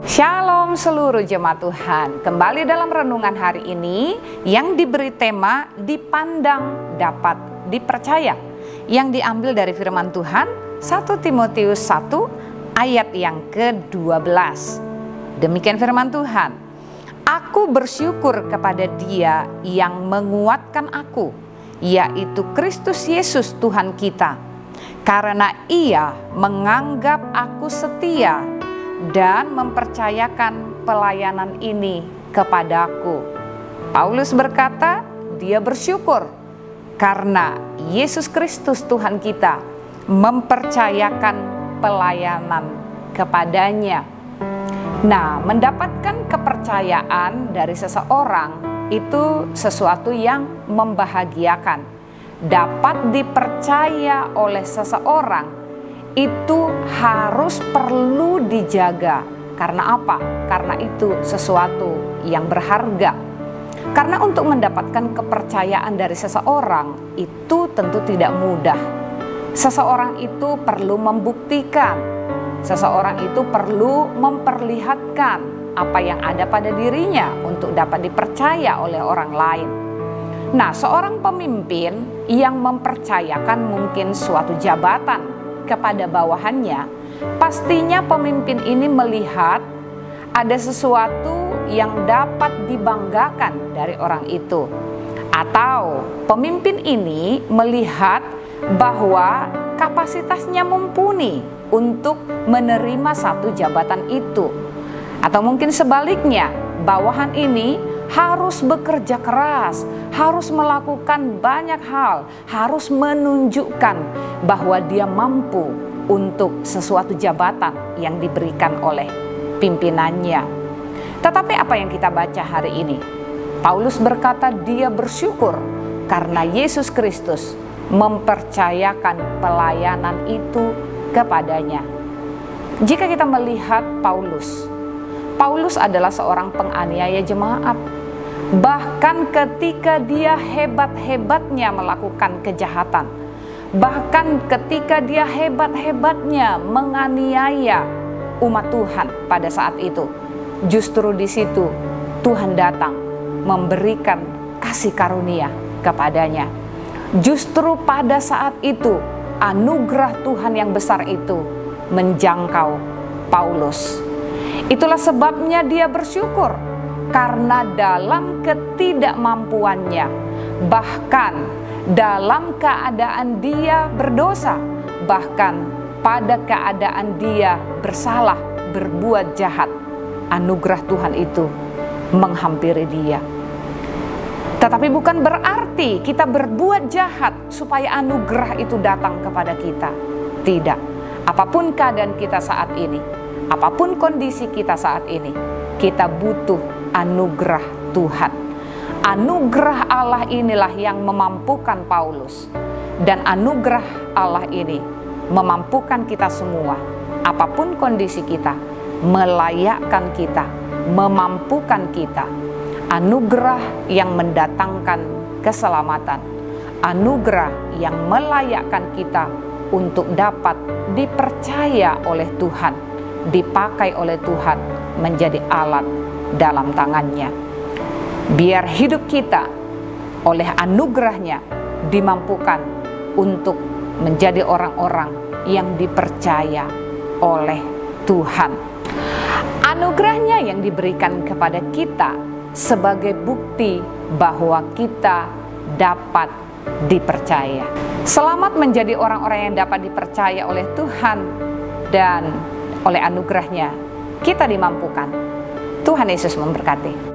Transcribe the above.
Shalom seluruh jemaat Tuhan. Kembali dalam renungan hari ini yang diberi tema dipandang dapat dipercaya, yang diambil dari firman Tuhan 1 Timotius 1 ayat yang ke-12. Demikian firman Tuhan. Aku bersyukur kepada Dia yang menguatkan aku, yaitu Kristus Yesus Tuhan kita, karena Ia menganggap aku setia dan mempercayakan pelayanan ini kepadaku. Paulus berkata, dia bersyukur karena Yesus Kristus Tuhan kita mempercayakan pelayanan kepadanya. Nah, mendapatkan kepercayaan dari seseorang itu sesuatu yang membahagiakan. Dapat dipercaya oleh seseorang itu harus perlu dijaga. Karena apa? Karena itu sesuatu yang berharga. Karena untuk mendapatkan kepercayaan dari seseorang itu tentu tidak mudah. Seseorang itu perlu membuktikan. Seseorang itu perlu memperlihatkan apa yang ada pada dirinya untuk dapat dipercaya oleh orang lain. Nah, seorang pemimpin yang mempercayakan mungkin suatu jabatan kepada bawahannya, pastinya pemimpin ini melihat ada sesuatu yang dapat dibanggakan dari orang itu. Atau pemimpin ini melihat bahwa kapasitasnya mumpuni untuk menerima satu jabatan itu. Atau mungkin sebaliknya, bawahan ini harus bekerja keras, harus melakukan banyak hal, harus menunjukkan bahwa dia mampu untuk sesuatu jabatan yang diberikan oleh pimpinannya. Tetapi apa yang kita baca hari ini? Paulus berkata dia bersyukur karena Yesus Kristus mempercayakan pelayanan itu kepadanya. Jika kita melihat Paulus adalah seorang penganiaya jemaat. Bahkan ketika dia hebat-hebatnya melakukan kejahatan, bahkan ketika dia hebat-hebatnya menganiaya umat Tuhan pada saat itu, justru di situ Tuhan datang memberikan kasih karunia kepadanya. Justru pada saat itu anugerah Tuhan yang besar itu menjangkau Paulus. Itulah sebabnya dia bersyukur. Karena dalam ketidakmampuannya, bahkan dalam keadaan dia berdosa, bahkan pada keadaan dia bersalah, berbuat jahat, anugerah Tuhan itu menghampiri dia. Tetapi bukan berarti kita berbuat jahat supaya anugerah itu datang kepada kita. Tidak. Apapun keadaan kita saat ini, apapun kondisi kita saat ini, kita butuh anugerah Tuhan. Anugerah Allah inilah yang memampukan Paulus. Dan anugerah Allah ini memampukan kita semua. Apapun kondisi kita, melayakkan kita, memampukan kita. Anugerah yang mendatangkan keselamatan. Anugerah yang melayakkan kita untuk dapat dipercaya oleh Tuhan, dipakai oleh Tuhan menjadi alat dalam tangannya. Biar hidup kita oleh anugerahnya dimampukan untuk menjadi orang-orang yang dipercaya oleh Tuhan. Anugerahnya yang diberikan kepada kita sebagai bukti bahwa kita dapat dipercaya. Selamat menjadi orang-orang yang dapat dipercaya oleh Tuhan, dan oleh anugerahnya kita dimampukan. Tuhan Yesus memberkati.